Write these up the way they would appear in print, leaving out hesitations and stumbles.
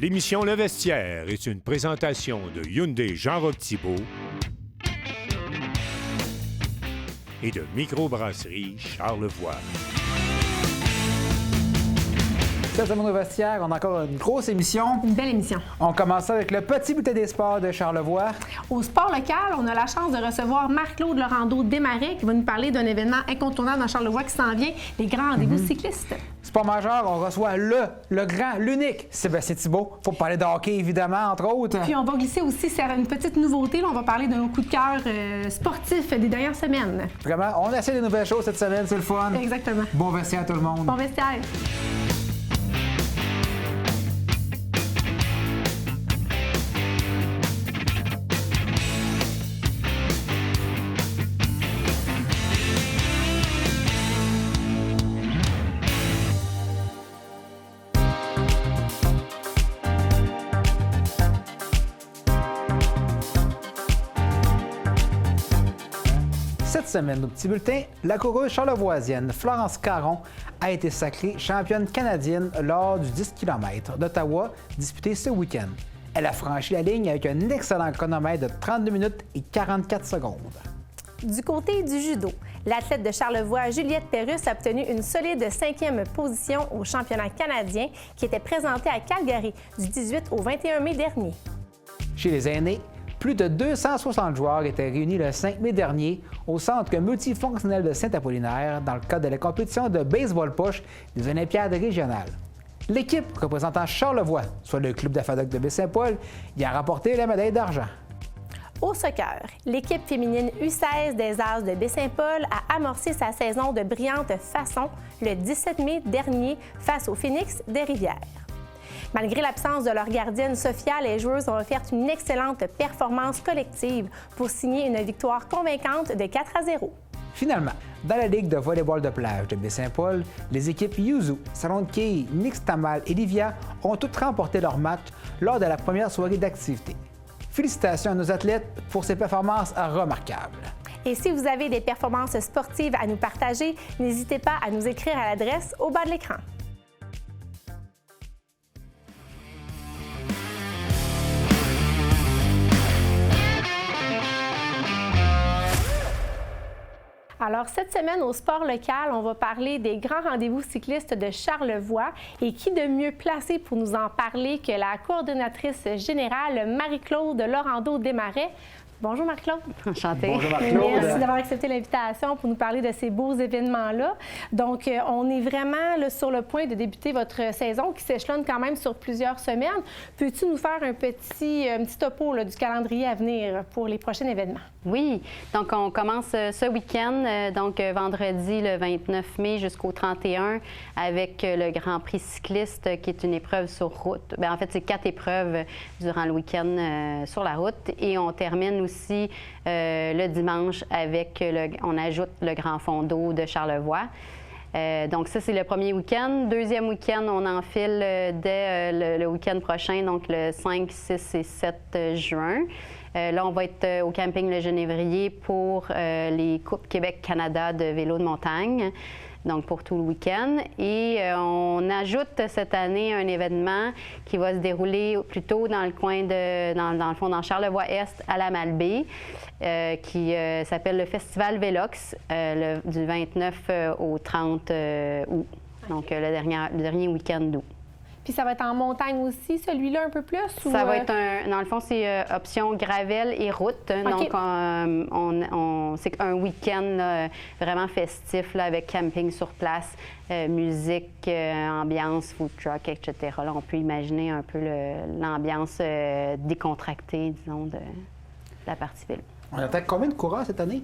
L'émission Le Vestiaire est une présentation de Hyundai Jean-Roch Thibault et de Microbrasserie Charlevoix. Cette semaine au Vestiaire, on a encore une grosse émission. Une belle émission. On commence avec le petit bulletin des sports de Charlevoix. Au sport local, on a la chance de recevoir Marc-Claude Laurando-Desmarais qui va nous parler d'un événement incontournable dans Charlevoix qui s'en vient, les grands rendez-vous cyclistes. Sport majeur, on reçoit le grand, l'unique Sébastien Thibault. Faut parler de hockey, évidemment, entre autres. Puis on va glisser aussi sur une petite nouveauté. Là, on va parler de nos coups de cœur sportifs des dernières semaines. Vraiment, on essaie des nouvelles choses cette semaine, c'est le fun. Exactement. Bon vestiaire à tout le monde. Bon vestiaire. Cette semaine, au petit bulletin, la coureuse charlevoisienne Florence Caron a été sacrée championne canadienne lors du 10 km d'Ottawa disputé ce week-end. Elle a franchi la ligne avec un excellent chronomètre de 32 minutes et 44 secondes. Du côté du judo, l'athlète de Charlevoix, Juliette Pérusse, a obtenu une solide 5e position au championnat canadien qui était présenté à Calgary du 18 au 21 mai dernier. Chez les aînés, plus de 260 joueurs étaient réunis le 5 mai dernier au centre multifonctionnel de Saint-Apollinaire dans le cadre de la compétition de baseball push des Olympiades régionales. L'équipe représentant Charlevoix, soit le club d'Afadoc de Baie-Saint-Paul, y a remporté la médaille d'argent. Au soccer, l'équipe féminine U16 des As de Baie-Saint-Paul a amorcé sa saison de brillante façon le 17 mai dernier face au Phoenix des Rivières. Malgré l'absence de leur gardienne Sophia, les joueuses ont offert une excellente performance collective pour signer une victoire convaincante de 4-0. Finalement, dans la Ligue de volleyball de plage de Baie-Saint-Paul, les équipes Yuzu, Salon de Quilles, Nixtamal et Livia ont toutes remporté leur match lors de la première soirée d'activité. Félicitations à nos athlètes pour ces performances remarquables. Et si vous avez des performances sportives à nous partager, n'hésitez pas à nous écrire à l'adresse au bas de l'écran. Alors, cette semaine, au sport local, on va parler des grands rendez-vous cyclistes de Charlevoix. Et qui de mieux placé pour nous en parler que la coordonnatrice générale Marie-Claude Laurando-Desmarais. Bonjour Marc-Claude. Enchantée. Bonjour Marc-Claude. Merci d'avoir accepté l'invitation pour nous parler de ces beaux événements-là. Donc, on est vraiment là, sur le point de débuter votre saison qui s'échelonne quand même sur plusieurs semaines. Peux-tu nous faire un petit topo là, du calendrier à venir pour les prochains événements? Oui, donc on commence ce week-end, donc vendredi le 29 mai jusqu'au 31 avec le Grand Prix cycliste qui est une épreuve sur route. Bien, en fait, c'est 4 épreuves durant le week-end sur la route et on termine aussi le dimanche avec, on ajoute le Grand Fond d'eau de Charlevoix. Donc ça, c'est le premier week-end. Deuxième week-end, on enfile dès le week-end prochain, donc le 5, 6 et 7 juin. Là, on va être au camping Le Genévrier pour les Coupes Québec-Canada de vélo de montagne, donc pour tout le week-end. Et on ajoute cette année un événement qui va se dérouler plutôt dans le coin dans le fond, dans Charlevoix-Est à la Malbaie, qui s'appelle le Festival Vélox, du 29 au 30 août, donc le dernier week-end d'août. Puis ça va être en montagne aussi, celui-là, un peu plus? Ça va être dans le fond, c'est option gravel et route. Okay. Donc, c'est un week-end là, vraiment festif là, avec camping sur place, musique, ambiance, food truck, etc. Là, on peut imaginer un peu l'ambiance décontractée, disons, de la partie vélo. On attaque combien de coureurs cette année?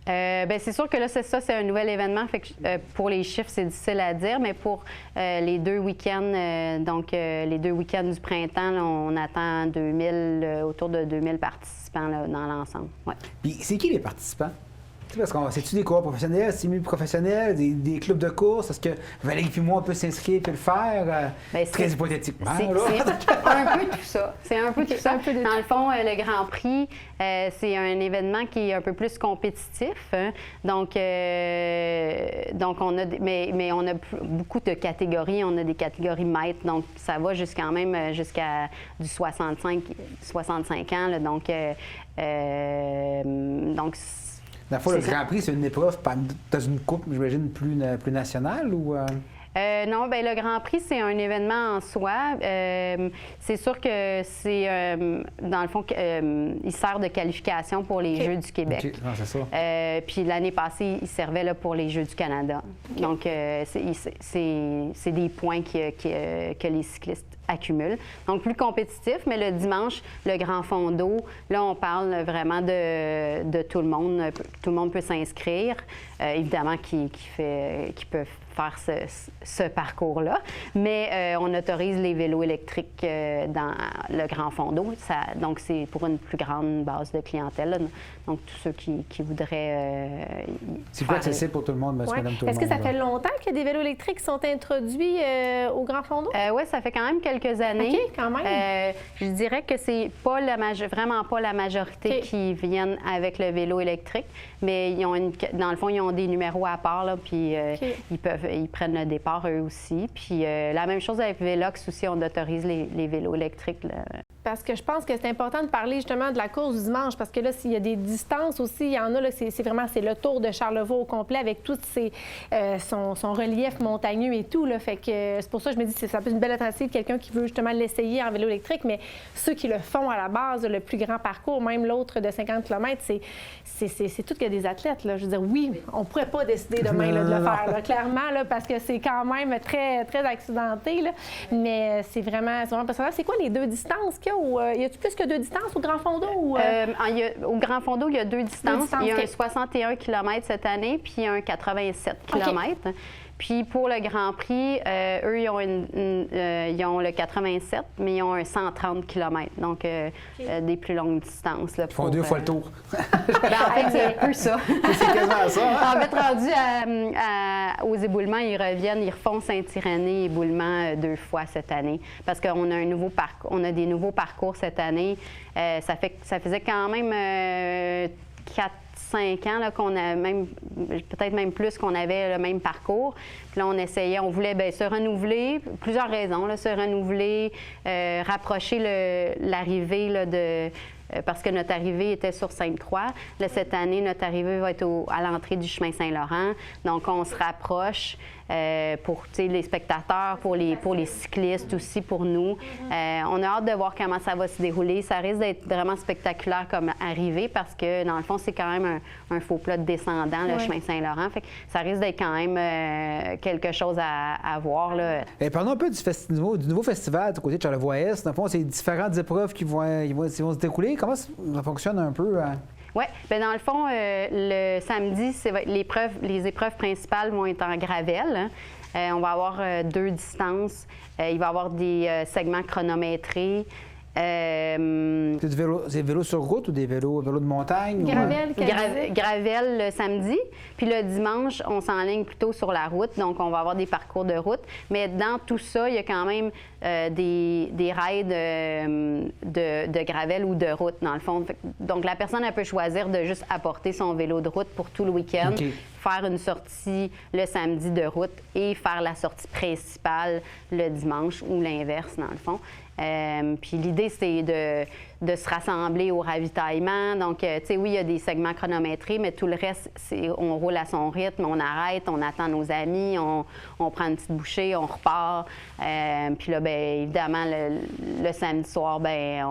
Bien, c'est sûr que là, c'est un nouvel événement. Fait que, pour les chiffres, c'est difficile à dire, mais pour les 2 week-ends, les 2 week-ends du printemps, là, on attend autour de 2000 participants là, dans l'ensemble. Ouais. Puis c'est qui les participants? Parce que c'est-tu des coureurs professionnels, semi-professionnels, des clubs de course? Est-ce que Valérie et moi, on peut s'inscrire et le faire? Très hypothétiquement. C'est un peu tout ça. C'est un peu tout ça. Dans le fond, le Grand Prix, c'est un événement qui est un peu plus compétitif. Hein. Donc on a, mais on a beaucoup de catégories. On a des catégories maîtres, donc ça va jusqu'à du 65 ans. Là, donc Dans le fond, le Grand Prix, c'est une épreuve dans une coupe, j'imagine, plus nationale ou... Non, bien, le Grand Prix, c'est un événement en soi. C'est sûr que c'est, dans le fond, il sert de qualification pour les Jeux du Québec. Okay. Ah, c'est ça. Puis l'année passée, il servait là, pour les Jeux du Canada. Okay. Donc, c'est des points que les cyclistes accumulent. Donc, plus compétitif, mais le dimanche, le Grand Fond d'eau, là, on parle vraiment de tout le monde. Tout le monde peut s'inscrire, évidemment, qui peuvent faire ce parcours-là. Mais on autorise les vélos électriques dans le Grand Fond d'eau. Donc, c'est pour une plus grande base de clientèle. Là. Donc, tous ceux qui voudraient... c'est plus accessible pour tout le monde, monsieur, madame, tout le monde. Est-ce que ça fait longtemps que des vélos électriques sont introduits au Grand Fond d'eau? Oui, ça fait quand même quelques années. OK, quand même. Je dirais que c'est pas vraiment pas la majorité qui viennent avec le vélo électrique, mais dans le fond, ils ont des numéros à part, là, puis ils prennent le départ eux aussi. Puis la même chose avec Vélox aussi, on autorise les vélos électriques. Là. Parce que je pense que c'est important de parler justement de la course du dimanche, parce que là, s'il y a des distances aussi, il y en a, là, c'est vraiment le tour de Charlevoix au complet avec tout son relief montagneux et tout. Là, fait que c'est pour ça que je me dis que ça peut être une belle alternative, quelqu'un qui veut justement l'essayer en vélo électrique, mais ceux qui le font à la base, le plus grand parcours, même l'autre de 50 km, c'est tout que des athlètes. Là. Je veux dire, oui, on ne pourrait pas décider demain là, de le faire, là, clairement, là, parce que c'est quand même très, très accidenté. Là. Mais c'est vraiment personnel. C'est quoi les deux distances qu'il y a? Y a-t-il plus que deux distances au Grand Fond d'eau? Au Grand Fond d'eau, il y a deux distances. Il y a un 61 km cette année, puis un 87 km. Puis pour le Grand Prix, eux, ils ont le 87, mais ils ont un 130 km, donc des plus longues distances. Là, ils font 2 fois le tour. En fait, c'est un peu ça. C'est quasiment ça. Hein? En fait, rendu aux éboulements, ils reviennent, ils refont Saint-Irénée éboulement 2 fois cette année, parce qu'on a des nouveaux parcours cette année. Ça faisait quand même 4-5 ans là, qu'on a peut-être même plus qu'on avait le même parcours. Puis là, on voulait se renouveler, plusieurs raisons, là, se renouveler, rapprocher l'arrivée là, parce que notre arrivée était sur Sainte-Croix. Là, cette année, notre arrivée va être à l'entrée du chemin Saint-Laurent. Donc, on se rapproche pour les spectateurs, pour les cyclistes aussi, pour nous. On a hâte de voir comment ça va se dérouler. Ça risque d'être vraiment spectaculaire comme arrivée parce que, dans le fond, c'est quand même un faux plat descendant, le chemin Saint-Laurent. Fait que ça risque d'être quand même quelque chose à voir. Là. Parlons un peu du nouveau festival du côté de Charlevoix-Est. Dans le fond, c'est différentes épreuves qui vont se dérouler. Comment ça fonctionne un peu? Oui. Bien, dans le fond, le samedi, les épreuves principales vont être en gravel. Hein. On va avoir 2 distances. Il va y avoir des segments chronométrés. C'est des vélos sur route ou des vélos de montagne? Gravel le samedi. Puis le dimanche, on s'enligne plutôt sur la route. Donc, on va avoir des parcours de route. Mais dans tout ça, il y a quand même des raids de gravel ou de route, dans le fond. Donc, la personne, elle peut choisir de juste apporter son vélo de route pour tout le week-end. Okay. Faire une sortie le samedi de route et faire la sortie principale le dimanche ou l'inverse, dans le fond. Puis l'idée, c'est de se rassembler au ravitaillement. Donc, tu sais, oui, il y a des segments chronométrés, mais tout le reste, on roule à son rythme, on arrête, on attend nos amis, on prend une petite bouchée, on repart. Puis là, bien, évidemment, le samedi soir, bien,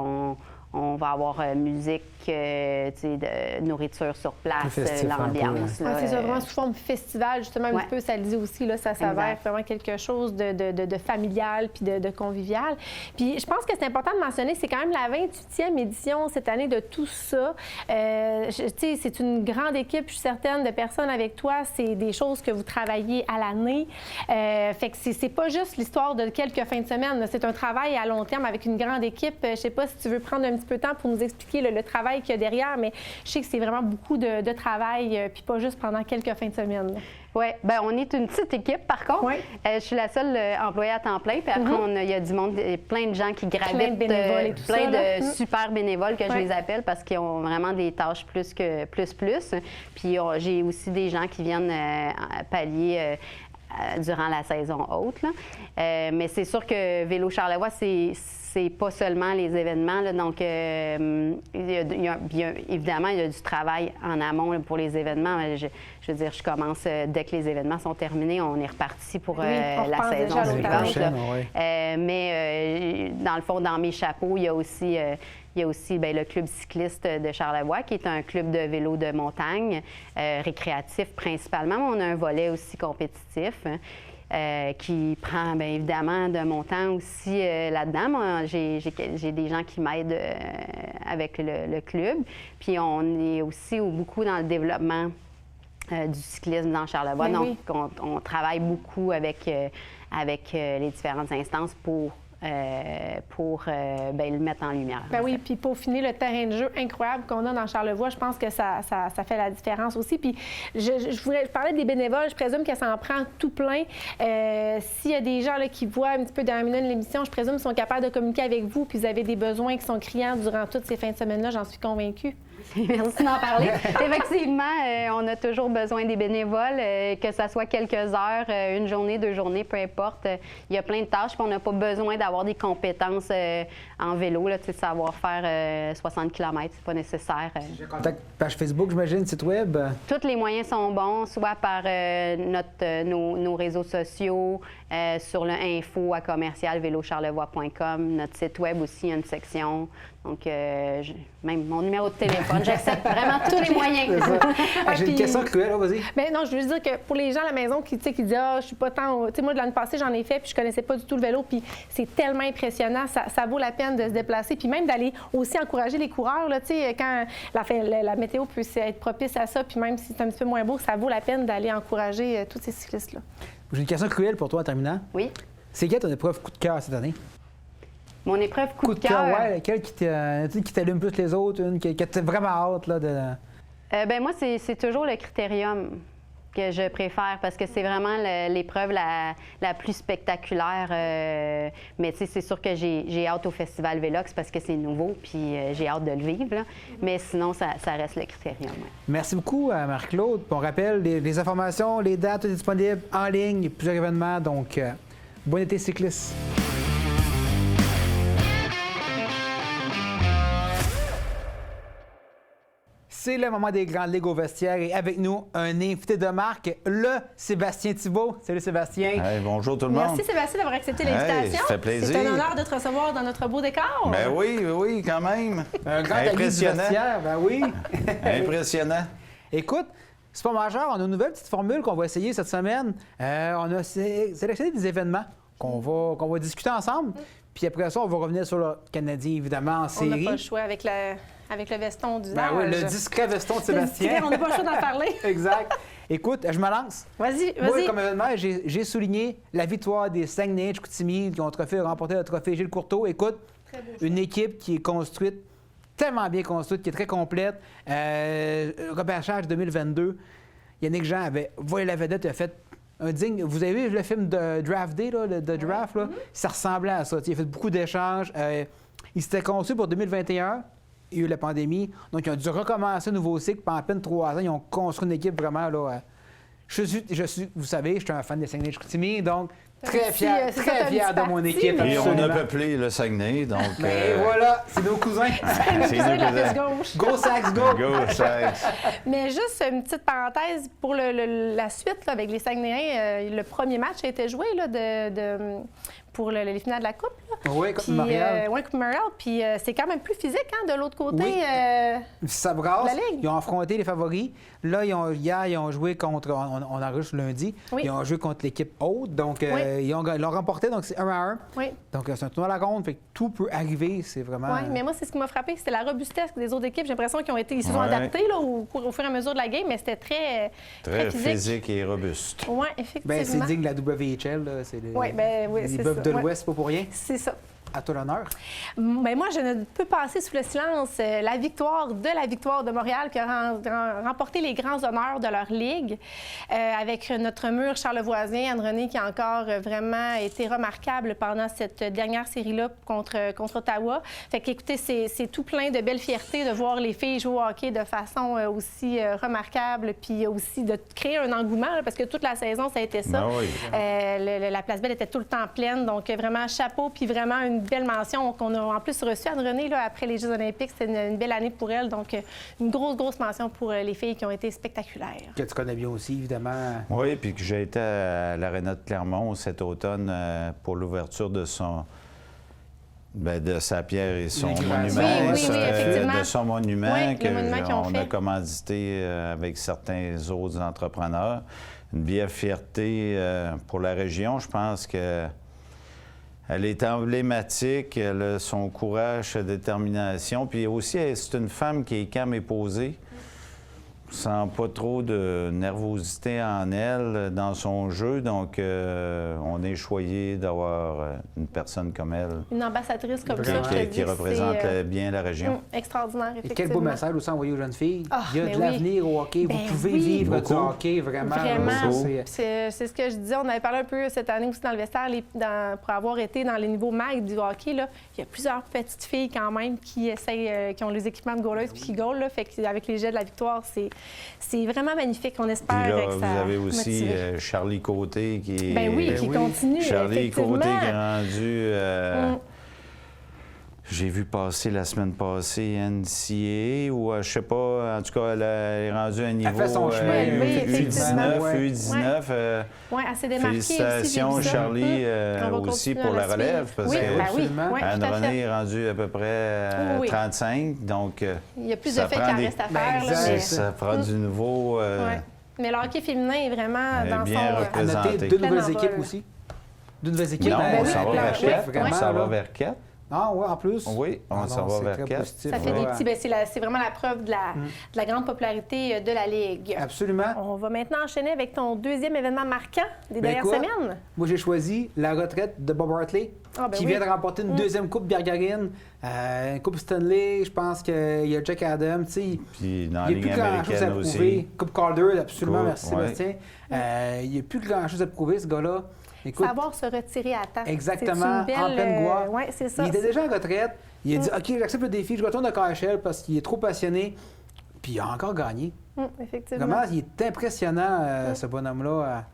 on va avoir musique, de nourriture sur place, l'ambiance. Ouais, c'est ça, vraiment sous forme festival, justement, un petit peu, ça le dit aussi, là, ça s'avère vraiment quelque chose de familial puis de convivial. Puis je pense que c'est important de mentionner, c'est quand même la 28e édition cette année de tout ça. C'est une grande équipe, je suis certaine, de personnes avec toi. C'est des choses que vous travaillez à l'année. Fait que c'est pas juste l'histoire de quelques fins de semaine. C'est un travail à long terme avec une grande équipe. Je sais pas si tu veux prendre un petit peu de temps pour nous expliquer le travail travail qu'il y a derrière, mais je sais que c'est vraiment beaucoup de travail, puis pas juste pendant quelques fins de semaine. Oui, bien, on est une petite équipe, par contre. Oui. Je suis la seule employée à temps plein. Puis après, il y a du monde, plein de gens qui gravitent. Plein de bénévoles et tout plein ça, de super bénévoles que je les appelle parce qu'ils ont vraiment des tâches plus. Puis j'ai aussi des gens qui viennent pallier durant la saison haute. Là. Mais c'est sûr que Vélo Charlevoix, c'est pas seulement les événements. Là, donc, évidemment, il y a du travail en amont là, pour les événements. Je veux dire, je commence dès que les événements sont terminés, on est reparti pour la saison suivante. Mais dans le fond, dans mes chapeaux, il y a aussi bien, le club cycliste de Charlevoix, qui est un club de vélo de montagne, récréatif principalement, mais on a un volet aussi compétitif. Qui prend bien évidemment de mon temps aussi là-dedans. Moi, j'ai des gens qui m'aident avec le club. Puis on est aussi beaucoup dans le développement du cyclisme dans Charlevoix. Bien, donc, on travaille beaucoup avec les différentes instances pour le mettre en lumière. Ben oui, puis pour finir, le terrain de jeu incroyable qu'on a dans Charlevoix, je pense que ça fait la différence aussi. Puis je parlais des bénévoles, je présume que ça en prend tout plein. S'il y a des gens là, qui voient un petit peu dans la minute de l'émission, je présume qu'ils sont capables de communiquer avec vous, puis vous avez des besoins qui sont criants durant toutes ces fins de semaine-là, j'en suis convaincue. Merci d'en parler. Effectivement, on a toujours besoin des bénévoles, que ça soit quelques heures, une journée, 2 journées, peu importe. Il y a plein de tâches, puis on n'a pas besoin d'avoir des compétences en vélo, là, savoir faire 60 km, c'est pas nécessaire. Contact page Facebook, j'imagine, site web? Tous les moyens sont bons, soit par nos réseaux sociaux, sur le info@commercialvelocharlevoix.com, notre site web aussi, il y a une section. Donc, même mon numéro de téléphone, j'accepte vraiment tous les moyens. J'ai une question cruelle, vas-y. Mais non, je veux dire que pour les gens à la maison qui disent « Ah, je suis pas tant... » Tu sais, moi, de l'année passée, j'en ai fait, puis je connaissais pas du tout le vélo, puis c'est tellement impressionnant, ça vaut la peine de se déplacer, puis même d'aller aussi encourager les coureurs, là, tu sais, quand la météo peut être propice à ça, puis même si c'est un petit peu moins beau, ça vaut la peine d'aller encourager tous ces cyclistes-là. J'ai une question cruelle pour toi en terminant. Oui. C'est quelle ton épreuve coup de cœur cette année? Mon épreuve coup de cœur. Ouais, laquelle qui t'allume plus les autres, une qui t'as vraiment hâte là, de. Ben moi, c'est toujours le critérium que je préfère parce que c'est vraiment l'épreuve la plus spectaculaire. Mais tu sais, c'est sûr que j'ai hâte au Festival Vélox parce que c'est nouveau, puis j'ai hâte de le vivre. Là. Mais sinon, ça reste le critérium. Ouais. Merci beaucoup, Marc-Claude. On rappelle les informations, les dates, tout est disponible en ligne, il y a plusieurs événements. Donc, bon été cycliste. C'est le moment des grandes ligues au vestiaire et avec nous, un invité de marque, le Sébastien Thibault. Salut Sébastien. Hey, bonjour tout le monde. Merci Sébastien d'avoir accepté l'invitation. Hey, ça fait plaisir. C'est un honneur de te recevoir dans notre beau décor. Ben oui, quand même. Un grand allié du vestiaire, ben oui. Impressionnant. Écoute, c'est pas majeur, on a une nouvelle petite formule qu'on va essayer cette semaine. On a sélectionné des événements qu'on va discuter ensemble. Puis après ça, on va revenir sur le Canadien, évidemment, en série. On n'a pas le choix avec le veston du Ben oui, le discret veston de Sébastien. On n'a pas le choix d'en parler. Exact. Écoute, je me lance. Vas-y. Moi, comme événement, j'ai souligné la victoire des Saguenay-Chicoutimi qui ont remporté le trophée Gilles Courteau. Écoute, une équipe qui est construite, tellement bien construite, qui est très complète. Repêchage 2022. Yannick Jean avait volé la vedette, il a fait un digne. Vous avez vu le film de Draft Day, là, de Draft? Là? Ça ressemblait à ça. Il a fait beaucoup d'échanges. Il s'était conçu pour 2021. Il y a eu la pandémie. Donc, ils ont dû recommencer un nouveau cycle. Pendant à peine 3 ans, ils ont construit une équipe vraiment. Là, vous savez, je suis un fan des Saguenay-Chicoutimi, donc très fier de mon équipe. Et on a peuplé le Saguenay, donc... Mais voilà, c'est nos cousins. c'est nos la cousins. gauche. Go Sags, go! Go, Sags. Mais juste une petite parenthèse pour la suite là, avec les Saguenayens. Le premier match a été joué là, pour les finales de la Coupe. Là. Oui, contre Montréal. Oui, contre Montréal. Puis c'est quand même plus physique de l'autre côté. Oui. Ça brasse. La Ligue. Ils ont affronté les favoris. Là, hier, ils ont joué contre... On enregistre lundi. Oui. Ils ont joué contre l'équipe haute. Donc, ils l'ont remporté. Donc, c'est 1-1. Oui. Donc, c'est un tournoi à la ronde. Fait que tout peut arriver. C'est vraiment... Oui, mais moi, c'est ce qui m'a frappé. C'était la robustesse des autres équipes. J'ai l'impression qu'ils se sont adaptés là, au fur et à mesure de la game, mais c'était très physique et robuste. Oui, effectivement. Bien, c'est digne de la WHL. Oui, c'est ça. Les Bœufs de l'Ouest, pas pour rien. C'est ça. À toi l'honneur. Ben moi, je ne peux passer sous le silence la victoire de Montréal qui a remporté les grands honneurs de leur ligue avec notre mur Charlevoisien, Anne-Renée qui a encore vraiment été remarquable pendant cette dernière série-là contre Ottawa. Fait qu'écoutez, c'est tout plein de belle fierté de voir les filles jouer au hockey de façon aussi remarquable puis aussi de créer un engouement là, parce que toute la saison, ça a été ça. Ben oui. La Place Belle était tout le temps pleine, donc vraiment chapeau puis vraiment une belle mention qu'on a en plus reçue Anne-Renée après les Jeux olympiques. C'était une belle année pour elle, donc une grosse mention pour les filles qui ont été spectaculaires. Que tu connais bien aussi, évidemment. Oui, puis que j'ai été à l'Aréna de Clermont cet automne pour l'ouverture de de sa pierre et son monument. Oui, effectivement. De son monument qu'on a commandité avec certains autres entrepreneurs. Une bien fierté pour la région. Je pense que elle est emblématique, elle a son courage, sa détermination. Puis aussi, c'est une femme qui est calme et posée, sans pas trop de nervosité en elle, dans son jeu. Donc, on est choyé d'avoir une personne comme elle. Une ambassadrice comme ça, je te dis. Qui représente bien la région. Extraordinaire, effectivement. Et quel beau message aussi envoyé aux jeunes filles. Il y a de oui. l'avenir au hockey. Vous pouvez vivre du hockey, vraiment. C'est ce que je disais. On avait parlé un peu cette année aussi dans le vestiaire, pour avoir été dans les niveaux mag du hockey. Là, il y a plusieurs petites filles quand même qui essayent, qui ont les équipements de goaleuses puis qui goalent. Fait qu'avec les jets de la victoire, c'est vraiment magnifique. On espère puis là, que ça vous avez aussi motive. Charlie Côté qui qui continue. Charlie Côté qui est rendu... J'ai vu passer la semaine passée NCAA ou je sais pas, en tout cas, elle est rendue à un niveau U19. Oui, assez démarqué. Félicitations, aussi, Charlie, aussi pour la relève, parce que Anne-Renée est rendue à peu près 35, donc il y a plus de faits qui en restent à faire. Ça prend du nouveau... Mais le hockey féminin est vraiment dans bien son... représenté. À noter 2 nouvelles équipes aussi. 2 nouvelles équipes. Non, on s'en va vers 4. On s'en va vers 4. Ah oui, en plus? Oui, on s'en va vers 4. Ça fait des petits... c'est vraiment la preuve de la grande popularité de la Ligue. Absolument. On va maintenant enchaîner avec ton deuxième événement marquant des dernières semaines. Moi, j'ai choisi la retraite de Bob Hartley, qui vient de remporter une deuxième Coupe Gagarin, une Coupe Stanley. Je pense qu'il y a Jack Adams. Puis dans la il n'y a plus grand-chose à prouver. Coupe Calder, absolument, merci Sébastien. Il n'y a plus grand-chose à prouver, ce gars-là. Écoute, savoir se retirer à temps. Exactement, belle, en pleine gloire. Oui, c'est ça. Il était déjà en retraite. Il a dit OK, j'accepte le défi, je retourne à KHL parce qu'il est trop passionné. Puis il a encore gagné. Effectivement. Vraiment, il est impressionnant, ce bonhomme-là.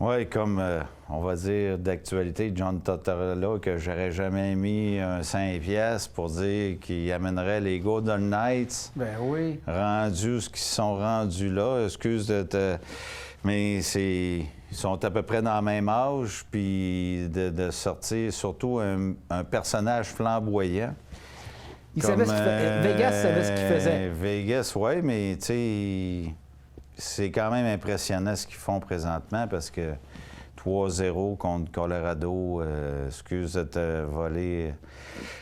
Oui, comme on va dire d'actualité, John Tortorella, que j'aurais jamais mis un 5$ pour dire qu'il amènerait les Golden Knights. Ben oui. Rendus ce qu'ils sont rendus là. Excuse de te. Mais ils sont à peu près dans le même âge, puis de sortir surtout un personnage flamboyant. Vegas savait ce qu'il faisait. Vegas, oui, mais tu sais, c'est quand même impressionnant ce qu'ils font présentement parce que 3-0 contre Colorado, excuse de te voler.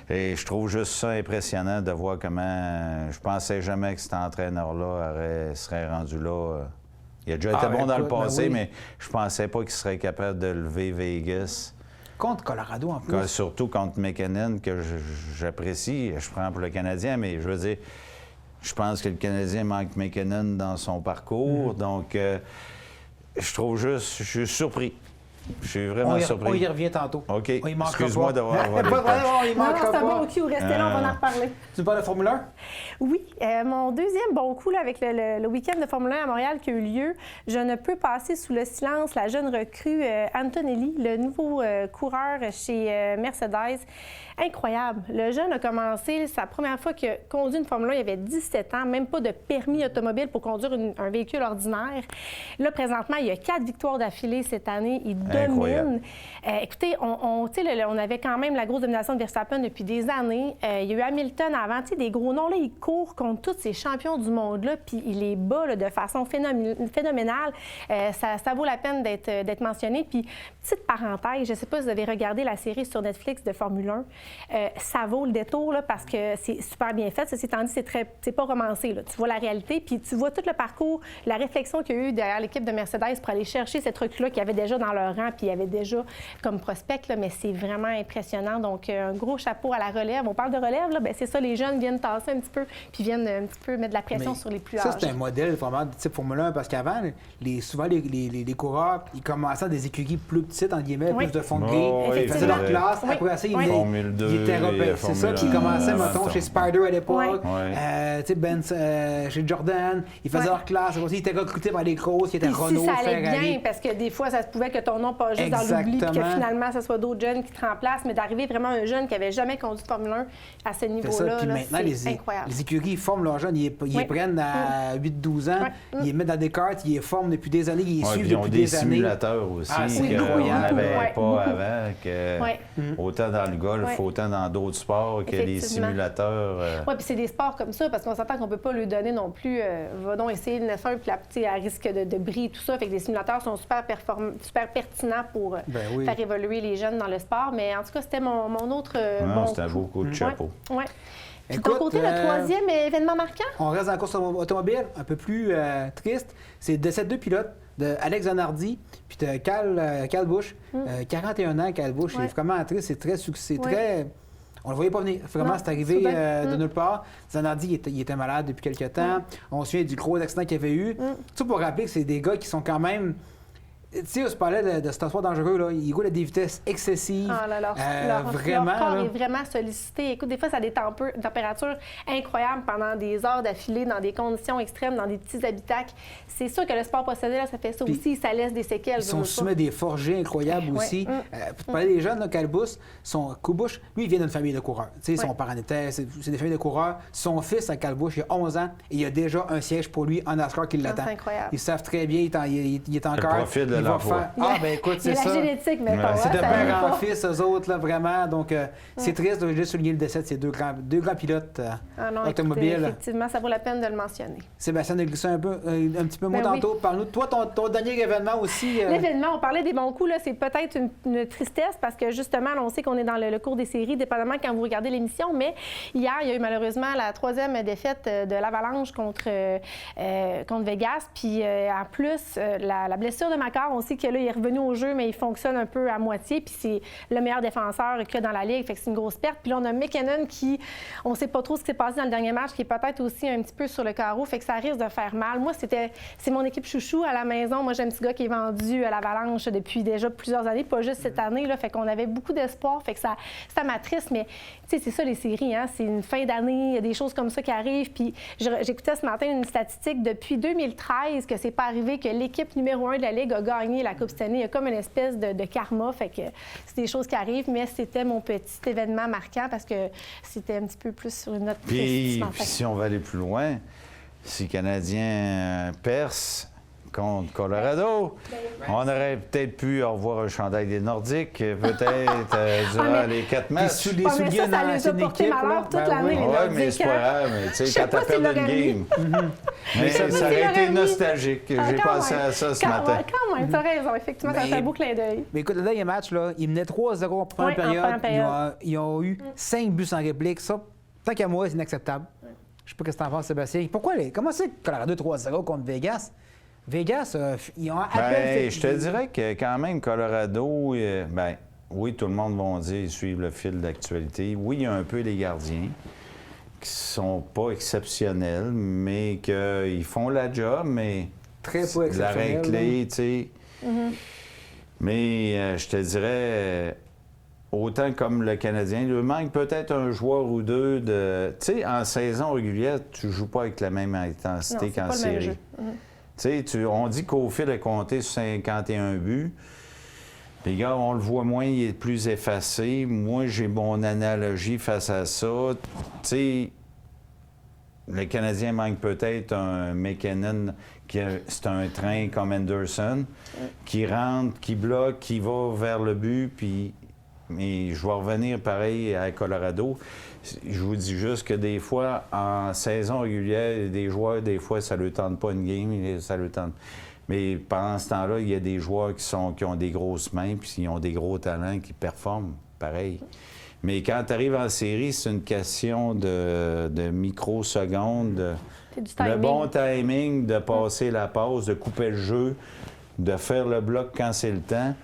Et je trouve juste ça impressionnant de voir comment. Je pensais jamais que cet entraîneur-là serait rendu là. Il a déjà été bon dans le passé, mais je pensais pas qu'il serait capable de lever Vegas. Contre Colorado, en plus. Surtout contre McKinnon, que j'apprécie. Je prends pour le Canadien, mais je veux dire, je pense que le Canadien manque McKinnon dans son parcours. Donc, je suis surpris. Je suis vraiment surpris. On y revient tantôt. OK. Excuse-moi d'avoir... C'est un bon coup. Restez là, on va en reparler. Tu me parles de Formule 1? Oui. Mon deuxième bon coup là, avec le week-end de Formule 1 à Montréal qui a eu lieu, je ne peux passer sous le silence la jeune recrue Antonelli, le nouveau coureur chez Mercedes. Incroyable. Le jeune a commencé, sa première fois qu'il a conduit une Formule 1, il avait 17 ans, même pas de permis automobile pour conduire un véhicule ordinaire. Là, présentement, il y a 4 victoires d'affilée cette année. Il domine. Écoutez, on avait quand même la grosse domination de Verstappen depuis des années. Il y a eu Hamilton avant, des gros noms. Là, il court contre tous ces champions du monde-là, puis il les bat là, de façon phénoménale. Ça vaut la peine d'être mentionné. Puis, petite parenthèse, je ne sais pas si vous avez regardé la série sur Netflix de Formule 1. Ça vaut le détour là, parce que c'est super bien fait. Ceci étant dit, c'est pas romancé. Là. Tu vois la réalité, puis tu vois tout le parcours, la réflexion qu'il y a eu derrière l'équipe de Mercedes pour aller chercher cette recrue-là qui avait déjà dans leur rang rang, puis il y avait déjà comme prospect, là, mais c'est vraiment impressionnant. Donc, un gros chapeau à la relève. On parle de relève, là, bien, c'est ça, les jeunes viennent tasser un petit peu, puis viennent un petit peu mettre de la pression sur les plus âgés. Ça, c'est un modèle vraiment de type Formule 1, parce qu'avant, souvent, les coureurs, ils commençaient à des écuries plus petites, en guillemets, plus de fond de grille. Ils faisaient leur classe. Après ça, ils étaient repérés. C'est ça, puis ils commençaient, mettons, chez Spider à l'époque, chez Jordan. Ils faisaient leur classe. Ils étaient recrutés par les grosses, ils étaient Renault, ça allait Ferrari. bien, parce que des fois, ça se pouvait que ton nom passe juste dans l'oubli, puis que finalement, ce soit d'autres jeunes qui te remplacent, mais d'arriver vraiment un jeune qui n'avait jamais conduit de Formule 1 à ce niveau-là, c'est incroyable. Les écuries, ils forment leurs jeunes, ils les prennent à 8-12 ans, ils les mettent dans des cartes, ils les forment depuis des années, ils les suivent depuis des années. Ils ont des simulateurs aussi qu'on n'avait pas avant, autant dans le golf, autant dans d'autres sports que les simulateurs. Oui, puis c'est des sports comme ça, parce qu'on s'entend qu'on ne peut pas lui donner non plus, va donc essayer le F1, puis à risque de bris et tout ça. Fait que les simulateurs sont super pertinents pour faire évoluer les jeunes dans le sport. Mais en tout cas, c'était mon autre. C'était un beau coup de chapeau. Ouais. De ton côté, le troisième événement marquant? On reste dans la course automobile, un peu plus triste. C'est de ces deux pilotes, de Alex Zanardi puis de Kyle Busch. 41 ans, Kyle Busch. C'est vraiment triste, c'est très succès. On le voyait pas venir. Vraiment, c'est arrivé de nulle part. Zanardi, il était malade depuis quelques temps. On se souvient du gros accident qu'il avait eu. Tout ça pour rappeler que c'est des gars qui sont quand même... Tu sais, on se parlait de cet sport dangereux, là. Ils roulent à des vitesses excessives. Leur corps est vraiment sollicité. Écoute, des fois, ça a des températures incroyables pendant des heures d'affilée, dans des conditions extrêmes, dans des petits habitacles. C'est sûr que le sport possédé, là, ça fait ça aussi. Ça laisse des séquelles. Ils sont soumis à des forgés incroyables aussi. Pour parler des jeunes, Kyle Busch, lui, il vient d'une famille de coureurs. Tu sais, son parent était, c'est des familles de coureurs. Son fils, à Kyle Busch, il a 11 ans et il y a déjà un siège pour lui en NASCAR qui l'attend. C'est incroyable. Ils savent très bien, il est encore... Il va faire... ben écoute, c'est ça. La génétique, mettons. C'est de père en fils, eux autres, là, vraiment. Donc, c'est triste de juste souligner le décès de ces deux grands pilotes automobiles. Écoutez, effectivement, ça vaut la peine de le mentionner. Sébastien a glissé un petit peu mot tantôt. Parle-nous de toi, ton dernier événement aussi. L'événement, on parlait des bons coups, là, c'est peut-être une tristesse parce que justement, là, on sait qu'on est dans le cours des séries, dépendamment quand vous regardez l'émission, mais hier, il y a eu malheureusement la 3e défaite de l'Avalanche contre Vegas. Puis en plus, la blessure de Makar, on sait que là, il est revenu au jeu, mais il fonctionne un peu à moitié. Puis c'est le meilleur défenseur qu'il y a dans la Ligue. Fait que c'est une grosse perte. Puis là, on a McKinnon qui, on ne sait pas trop ce qui s'est passé dans le dernier match, qui est peut-être aussi un petit peu sur le carreau. Fait que ça risque de faire mal. Moi, c'est mon équipe chouchou à la maison. Moi, j'ai un petit gars qui est vendu à l'Avalanche depuis déjà plusieurs années, pas juste cette année. Là. Fait qu'on avait beaucoup d'espoir. Fait que ça m'attriste. Mais tu sais, c'est ça les séries. Hein? C'est une fin d'année. Il y a des choses comme ça qui arrivent. Puis j'écoutais ce matin une statistique depuis 2013 que c'est pas arrivé que l'équipe numéro 1 de la Ligue a gagné la Coupe Stanley. Il y a comme une espèce de karma, fait que c'est des choses qui arrivent, mais c'était mon petit événement marquant parce que c'était un petit peu plus sur une note Puis si on va aller plus loin, si les Canadiens percent contre Colorado, on aurait peut-être pu revoir un chandail des Nordiques, peut-être durant les 4 matchs. Ça les a porté malheur toute l'année, les Nordiques. Oui, mais c'est pas grave, mais tu sais, quand t'as perdu une game. Mais ça aurait été nostalgique. J'ai pensé à ça ce matin. Quand même, t'as raison. Effectivement, ça fait un beau clin d'œil. Mais écoute, le dernier match, là, ils menaient 3-0 en première période. Ils ont eu 5 buts sans réplique. Ça, tant qu'à moi, c'est inacceptable. Je sais pas ce que t'en penses, Sébastien. Comment c'est que Colorado 3-0 contre Vegas? Vegas, ils ont appelé... Je te dirais que quand même, Colorado, oui, tout le monde va dire qu'ils suivent le fil d'actualité. Oui, il y a un peu les gardiens qui sont pas exceptionnels, mais qu'ils font la job, mais... Très pas exceptionnels. L'arrêt clé, tu sais. Mais je te dirais... Autant comme le Canadien, il lui manque peut-être un joueur ou deux de... Tu sais, en saison régulière, tu joues pas avec la même intensité qu'en série. Tu sais, on dit qu'Aufield a compté sur 51 buts. Les gars, on le voit moins, il est plus effacé. Moi, j'ai mon analogie face à ça. Tu sais, le Canadien manque peut-être un McKinnon, c'est un train comme Anderson, qui rentre, qui bloque, qui va vers le but, puis... Mais je vais revenir pareil à Colorado. Je vous dis juste que des fois, en saison régulière, des joueurs, des fois, ça ne leur tente pas une game, ça leur tente. Mais pendant ce temps-là, il y a des joueurs qui ont des grosses mains, puis ils ont des gros talents, qui performent pareil. Mais quand tu arrives en série, c'est une question de microsecondes, le bon timing, de passer la passe, de couper le jeu, de faire le bloc quand c'est le temps.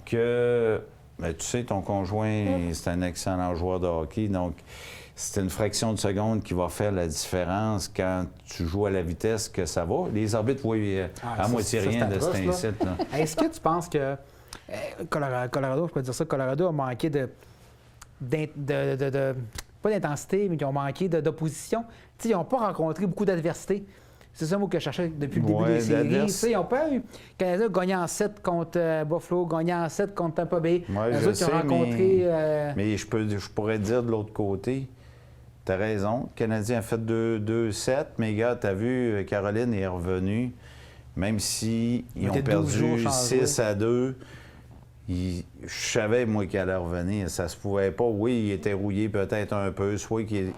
que, ben, tu sais, ton conjoint, c'est un excellent joueur de hockey, donc c'est une fraction de seconde qui va faire la différence quand tu joues à la vitesse que ça va. Les arbitres voient à moitié rien de cet incite. Est-ce que tu penses que Colorado, je peux dire ça, Colorado a manqué pas d'intensité, mais qui ont manqué d'opposition? Tu sais, ils n'ont pas rencontré beaucoup d'adversité. C'est ça, moi, que je cherchais depuis le début des séries. Tu sais, ils n'ont pas eu... Canada gagné en 7 contre Buffalo, gagné en 7 contre Tampa Bay. Ouais, les autres qui ont rencontré... Mais je pourrais dire de l'autre côté, tu as raison, le Canadien a fait 2-7, mais gars, tu as vu, Caroline est revenue, même s'ils ont perdu 6-2, je savais, moi, qu'elle allait revenir. Ça se pouvait pas. Oui, il était rouillé peut-être un peu, soit qu'il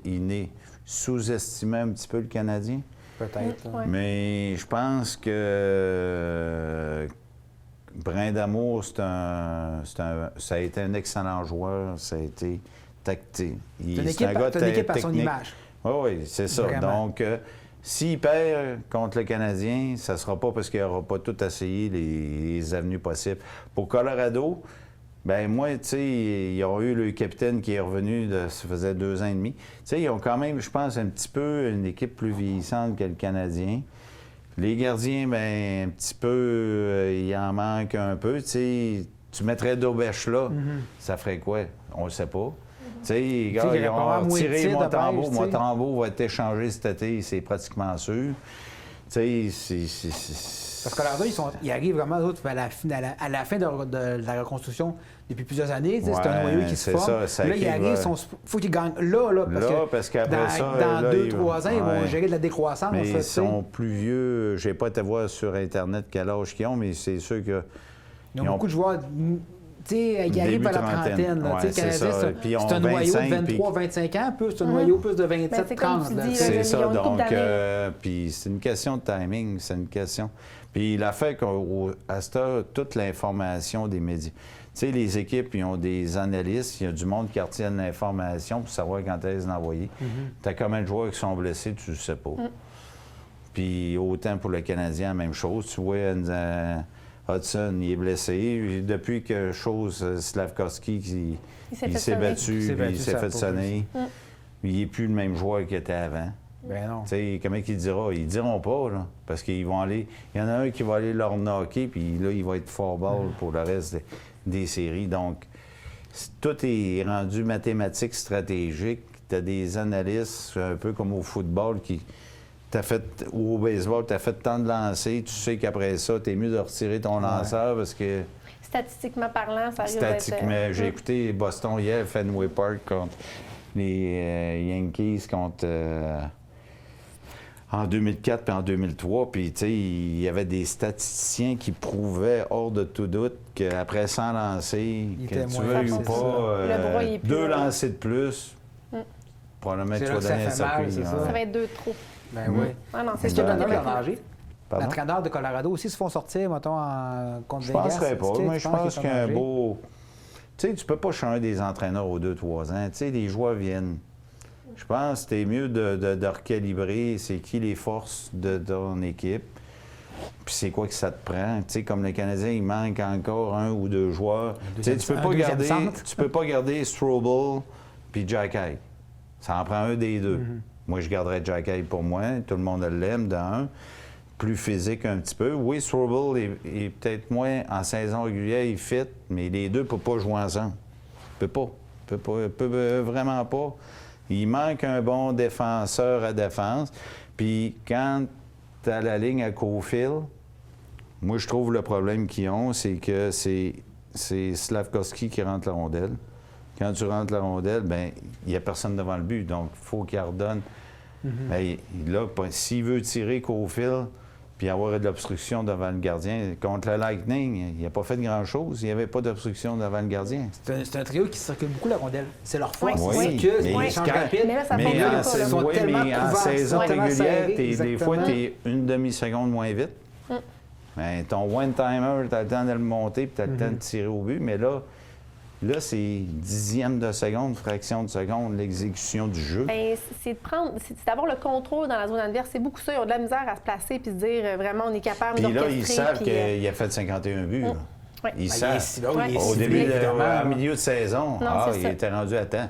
sous-estimait un petit peu le Canadien. Peut-être. Mais je pense que Brindamour, ça a été un excellent joueur. Ça a été tacté. C'est une équipe à son image. Oui, c'est ça. Vraiment. Donc, s'il perd contre le Canadien, ça ne sera pas parce qu'il n'aura pas tout essayé les avenues possibles. Pour Colorado, ben moi, tu sais, ils ont eu le capitaine qui est revenu, ça faisait 2 ans et demi. Tu sais, ils ont quand même, je pense, un petit peu une équipe plus vieillissante que le Canadien. Les gardiens, ben un petit peu, il en manque un peu. Tu sais, tu mettrais Daubèche là, ça ferait quoi? On ne sait pas. Tu sais, les gars, ils ont tiré Montembeault. Montembeault va être échangé cet été, c'est pratiquement sûr. Tu sais, c'est... Parce que Colorado, ils arrivent vraiment à la fin de la reconstruction depuis plusieurs années. C'est un noyau qui se forme. Là, ils arrivent, il faut qu'ils gagnent là. Parce qu'après ça, dans 2-3 ans, ils vont gérer de la décroissance. Mais ils sont plus vieux. Je n'ai pas été voir sur Internet quel âge qu'ils ont, mais c'est sûr que... Ils ont beaucoup de joueurs... qui arrivent à la trentaine. C'est un noyau de 23-25 ans, c'est un noyau plus de 27-30. C'est ça, donc, puis c'est une question de timing, c'est une question. Puis la fait qu'à cette heure, toute l'information des médias, tu sais, les équipes, ils ont des analystes, il y a du monde qui retiennent l'information pour savoir quand est-ce l'envoyer. Tu as combien de joueurs qui sont blessés, tu ne sais pas. Puis autant pour le Canadien, même chose. Tu vois, Hudson, il est blessé. Depuis que Slavkovski, il s'est battu, il s'est fait sonner. Il n'est plus le même joueur qu'il était avant. Ben non. Tu sais, comment il dira? Ils ne diront pas, là, parce qu'ils vont aller... Il y en a un qui va aller leur knocker, puis là, il va être fort-ball pour le reste des séries. Donc, tout est rendu mathématique, stratégique. Tu as des analystes, un peu comme au football, ou au baseball, tu as fait tant de lancers, tu sais qu'après ça, tu es mieux de retirer ton lanceur parce que... Statistiquement parlant, ça arrive Statistiquement, j'ai écouté Boston hier, Fenway Park, contre les Yankees, en 2004 puis en 2003. Puis, tu sais, il y avait des statisticiens qui prouvaient hors de tout doute qu'après 100 lancers, que tu veuilles ou pas, 2 lancers de plus, probablement que tu vas donner un circuit. Ça va être 2 de trop. Ben oui. C'est ce qu'il y a de danger. Pardon? L'entraîneur de Colorado aussi se font sortir, mettons, contre Je Vegas. ne penserais pas. Moi, je pense qu'un beau... Tu sais, tu peux pas changer des entraîneurs aux 2-3 ans. Tu sais, les joueurs viennent. Je pense que c'est mieux de recalibrer c'est qui les forces de ton équipe. Puis c'est quoi que ça te prend. Tu sais, comme le Canadien, il manque encore 1 ou 2 joueurs. Tu sais, tu peux pas garder Strobel puis Jack High. Ça en prend un des deux. Moi, je garderais Jack High pour moi. Tout le monde l'aime, d'un. Plus physique un petit peu. Oui, Strobel est peut-être moins en saison régulière, il fit, mais les deux ne peuvent pas jouer ensemble. Il peut vraiment pas. Il manque un bon défenseur à défense. Puis quand tu as la ligne à Caulfield, moi, je trouve le problème qu'ils ont, c'est que c'est Slavkovski qui rentre la rondelle. Quand tu rentres la rondelle, bien, il n'y a personne devant le but, donc il faut qu'il redonne. Bien, là, s'il veut tirer Caulfield puis avoir de l'obstruction devant le gardien, contre le Lightning, il n'a pas fait grand-chose. Il n'y avait pas d'obstruction devant le gardien. C'est un trio qui circule beaucoup la rondelle. C'est leur force. Oui, ils changent rapide. Mais là, ça mais en saison régulière, des fois, tu es une demi-seconde moins vite. Ben, ton one-timer, tu as le temps de le monter puis tu as le temps de tirer au but. Mais là, c'est dixième de seconde, fraction de seconde, l'exécution du jeu. Bien, c'est d'avoir le contrôle dans la zone adverse. C'est beaucoup ça. Ils ont de la misère à se placer puis se dire vraiment, on est capable de Puis là, orchestrer, ils savent qu'il a fait 51 buts. Oui. Ils Ben, savent. il est ciblé, il est Au ciblé, début, évidemment. en milieu de saison, c'est il ça. était rendu à temps.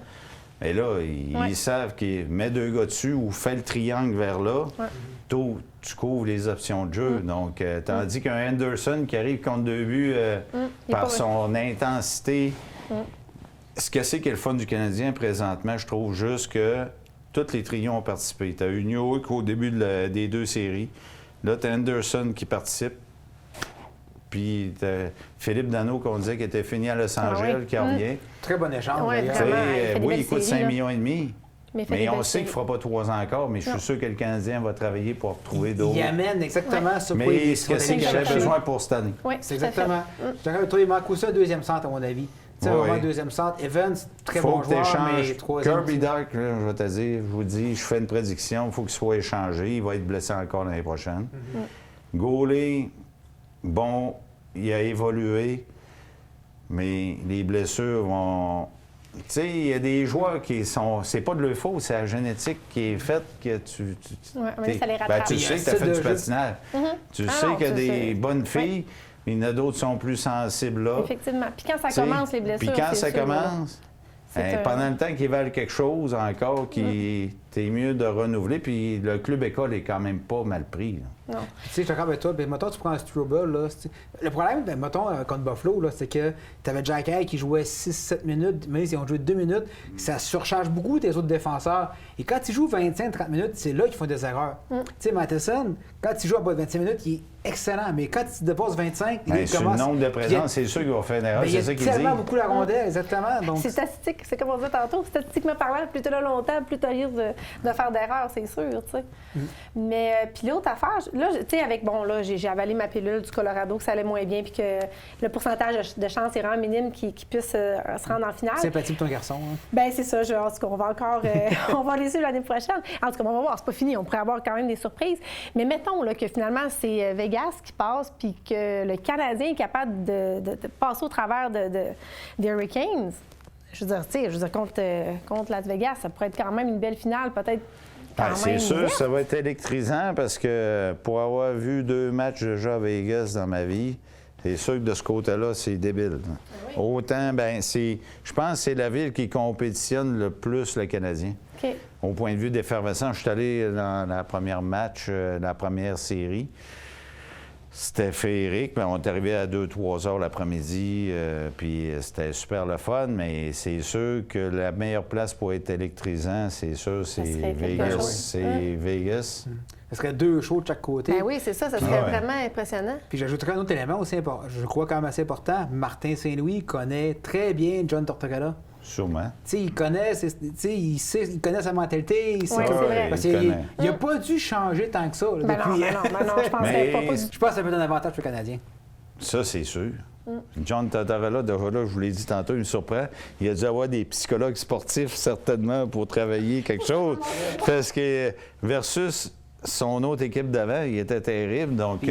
Mais là, ils savent qu'il met 2 gars dessus ou fait le triangle vers là. Tôt, tu couvres les options de jeu. Donc, tandis qu'un Anderson qui arrive contre 2 buts par son intensité. Ce que c'est qui est le fun du Canadien présentement, je trouve juste que tous les trios ont participé. Tu as eu New York au début des 2 séries. Là, tu as Anderson qui participe. Puis Philippe Danault, qu'on disait qu'il était fini à Los Angeles, qui revient. Très bon échange, Ouais, d'ailleurs. vraiment. Tu sais, il fait des oui, belles il coûte séries, 5,5 là. millions. Mais il fait des Mais on belles sait qu'il ne séries. fera pas 3 ans encore, mais je suis sûr que le Canadien va travailler pour trouver d'autres. Il amène exactement ce Mais ce que c'est qu'il avait besoin pour cette année. Oui, C'est tout à fait. exactement. Je suis d'accord avec toi, il manque aussi un deuxième centre, à mon avis. Tu sais, Oui. vraiment un deuxième centre. Evans, très Faut bon que joueur, t'échanges. mais troisième. Kirby Dach, là, je vais te dire, je vous dis, je fais une prédiction, il faut qu'il soit échangé. Il va être blessé encore l'année prochaine. Gaulet, bon, il a évolué, mais les blessures vont. Tu sais, il y a des joueurs qui sont. C'est pas de leur faute, c'est la génétique qui est faite que tu. Ouais, mais ça les ben, rattrape. tu Il y a sais que tu as assez fait de du jeux. patinage. Tu Ah sais non, qu'il y a ça, des c'est- bonnes filles, mais il y en a d'autres qui sont plus sensibles là. Effectivement. Puis quand ça Tu sais, commence, les blessures. Puis quand c'est ça sûr, là. commence, C'est un- pendant le temps qu'ils valent quelque chose encore, t'es mieux de renouveler. Puis le club école est quand même pas mal pris. Là. Non. Tu sais, je suis d'accord avec toi. Ben, mettons, tu prends un Struble, là. Le problème, ben, mettons, contre Buffalo, là, c'est que tu avais Jack Hay qui jouait 6-7 minutes, mais ils ont joué 2 minutes. Ça surcharge beaucoup tes autres défenseurs. Et quand ils jouent 25-30 minutes, c'est là qu'ils font des erreurs. Tu sais, Matheson, quand il joue à bas de 25 minutes, il est excellent. Mais quand il dépasses 25, Ben, il sur le commence. nombre de Puis présence, c'est sûr qu'il va faire une erreur. ben, il C'est y ça a qu'il dit. tellement beaucoup la rondelle, exactement. Donc, C'est statistique, c'est comme on disait tantôt, statistiquement parlant, plus tu là longtemps, plus tu risques de faire d'erreurs, c'est sûr, tu sais. Mais, puis l'autre affaire, là, tu sais, avec, bon, là, j'ai avalé ma pilule du Colorado, que ça allait moins bien, puis que le pourcentage de chance est vraiment minime qu'il puisse se rendre en finale. sympathie pour ton garçon. Hein. Ben c'est ça, en tout cas, on va encore, on va les suivre l'année prochaine. En tout cas, on va voir, c'est pas fini, on pourrait avoir quand même des surprises. Mais mettons là, que finalement, c'est Vegas qui passe, puis que le Canadien est capable de passer au travers des Hurricanes. Je veux dire, tu sais, contre Las Vegas, ça pourrait être quand même une belle finale, peut-être. Ben, quand c'est même sûr, ouverte. ça va être électrisant parce que pour avoir vu 2 matchs déjà à Vegas dans ma vie, c'est sûr que de ce côté-là, c'est débile. Autant, ben c'est. Je pense que c'est la ville qui compétitionne le plus le Canadien. OK. Au point de vue d'effervescence, je suis allé dans la première match, la première série. C'était féerique, mais on est arrivé à 2-3 heures l'après-midi, puis c'était super le fun, mais c'est sûr que la meilleure place pour être électrisant, c'est sûr, c'est serait quelque Vegas. chose. C'est Vegas. Ce serait 2 shows de chaque côté. Ben oui, c'est ça serait Ah ouais. vraiment impressionnant. Puis j'ajouterais un autre élément aussi important, je crois quand même assez important. Martin Saint-Louis connaît très bien John Tortorella. Sûrement. Tu sais, il connaît, il connaît sa mentalité. Il sait Oui, que- c'est vrai. parce il qu'il connaît. il a pas dû changer tant que ça. Là, Ben depuis... non, je penserais Mais- pas. Je pense que ça peut être un avantage pour le Canadien. Ça, c'est sûr. John Tortorella, déjà là, je vous l'ai dit tantôt, il me surprend. Il a dû avoir des psychologues sportifs, certainement, pour travailler quelque chose. Parce que, versus son autre équipe d'avant, il était terrible. Donc,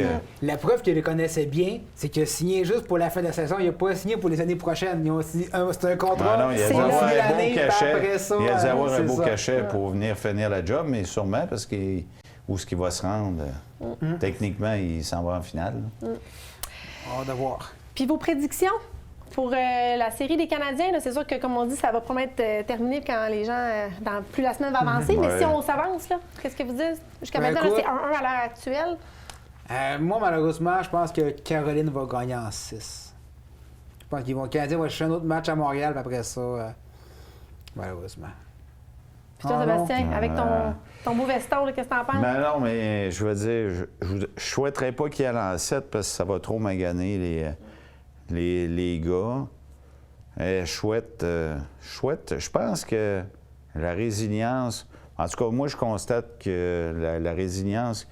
La preuve qu'il le connaissait bien, c'est qu'il a signé juste pour la fin de la saison. Il n'a pas signé pour les années prochaines. C'est un contrat. ah non, il a dû C'est avoir là. un beau l'année, puis cachet. après ça, Il a dû avoir un c'est beau ça. cachet pour venir finir la job, mais sûrement parce que où est-ce qu'il va se rendre? Techniquement, il s'en va en finale. On va voir. Puis vos prédictions pour la série des Canadiens, là, c'est sûr que, comme on dit, ça va probablement être terminé quand les gens, plus la semaine va avancer. Mais Ouais. si on s'avance, là, qu'est-ce que vous dites? Jusqu'à Ben, maintenant, là, écoute- c'est 1-1 à l'heure actuelle. Moi, malheureusement, je pense que Caroline va gagner en 6. Je pense qu'ils vont. Le Canadien va chercher un autre match à Montréal, puis après ça, malheureusement. Puis toi, Ah, non. Sébastien, avec ton beau veston, là, qu'est-ce que t'en penses? Ben non, mais je veux dire, je souhaiterais pas qu'il y ait en 7 parce que ça va trop maganer les gars. Chouette, je pense que la résilience, en tout cas, moi, je constate que la résilience,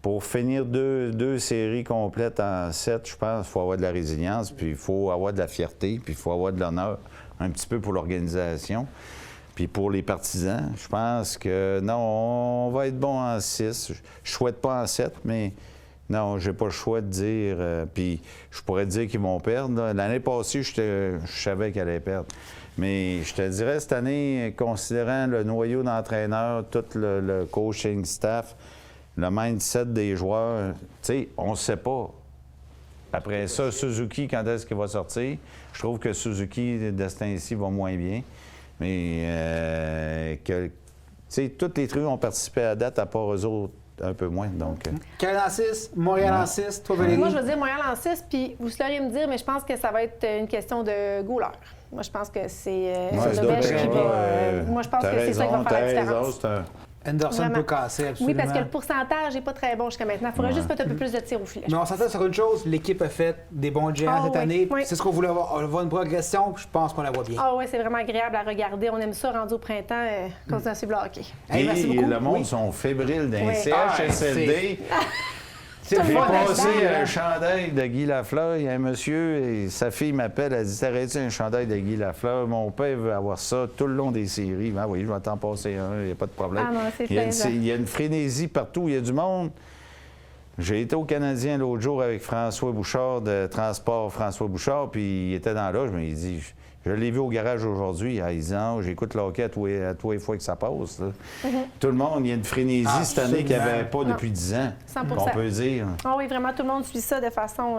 pour finir deux séries complètes en 7, je pense qu'il faut avoir de la résilience, puis il faut avoir de la fierté, puis il faut avoir de l'honneur, un petit peu pour l'organisation. Puis pour les partisans, je pense que non, on va être bon en 6. Je souhaite pas en 7, mais non, j'ai pas le choix de dire. Puis je pourrais dire qu'ils vont perdre. là. L'année passée, je savais qu'ils allaient perdre. Mais je te dirais, cette année, considérant le noyau d'entraîneurs, tout le coaching staff, le mindset des joueurs, tu sais, on ne sait pas. Après ça, Suzuki, quand est-ce qu'il va sortir? Je trouve que Suzuki, de ce temps-ci, va moins bien. Mais tu sais, toutes les trucs ont participé à date, à part eux autres, un peu moins. Donc, Caroline en 6, Montréal en 6, toi, Valérie? Moi, je veux dire Montréal en 6, puis vous sauriez me dire, mais je pense que ça va être une question de gouleur. Moi, je pense que c'est Dobech qui va... moi, je pense que c'est ça qui va faire la différence. Anderson Vraiment. peut casser, absolument. Oui, parce que le pourcentage n'est pas très bon jusqu'à maintenant. Il faudrait juste mettre un peu plus de tir au filet. Mais on s'entend sur une chose, l'équipe a fait des bons géants cette année. Oui. C'est ce qu'on voulait voir. On voit une progression, puis je pense qu'on la voit bien. Ah oui, c'est vraiment agréable à regarder. On aime ça rendu au printemps, continuer à suivre le hockey. Hey, merci et beaucoup. le monde Oui. sont fébriles d'un Oui. CHSLD. C'est le J'ai fun, passé hein? un chandail de Guy Lafleur. Il y a un monsieur, et sa fille m'appelle, elle dit: t'arrêtes un chandail de Guy Lafleur? Mon père veut avoir ça tout le long des séries. Ah oui, je vais t'en passer un, il n'y a pas de problème. Ah non, c'est Il y a une frénésie partout, il y a du monde. J'ai été au Canadien l'autre jour avec François Bouchard de Transport François Bouchard, puis il était dans l'âge, mais il dit: je l'ai vu au garage aujourd'hui, à Isan, j'écoute le hockey à tous les fois que ça passe. Là. Tout le monde, il y a une frénésie cette année qu'il n'y avait pas depuis 10 ans, 100%. on peut dire. Ah oui, vraiment, tout le monde suit ça de façon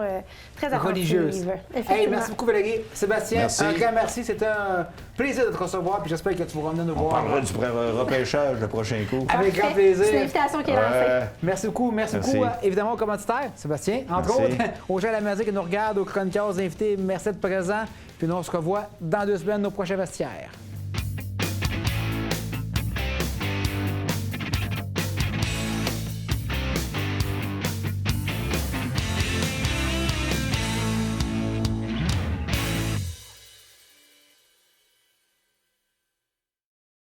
très Religieuse. attentive. Hey, Effectivement. merci beaucoup, Valérie. Sébastien, Merci. un grand merci. C'était un plaisir de te recevoir, puis j'espère que tu vas revenir nous On voir. parlera du repêchage le prochain coup. Avec grand Parfait. plaisir. C'est l'invitation qui est lancée. Merci beaucoup. Merci Merci. beaucoup, évidemment, aux commanditaires, Sébastien. Entre Merci. autres, aux gens à la musique qui nous regardent, aux chroniqueurs, aux invités, merci d'être présents. Puis nous, on se revoit dans 2 semaines, nos prochains vestiaires.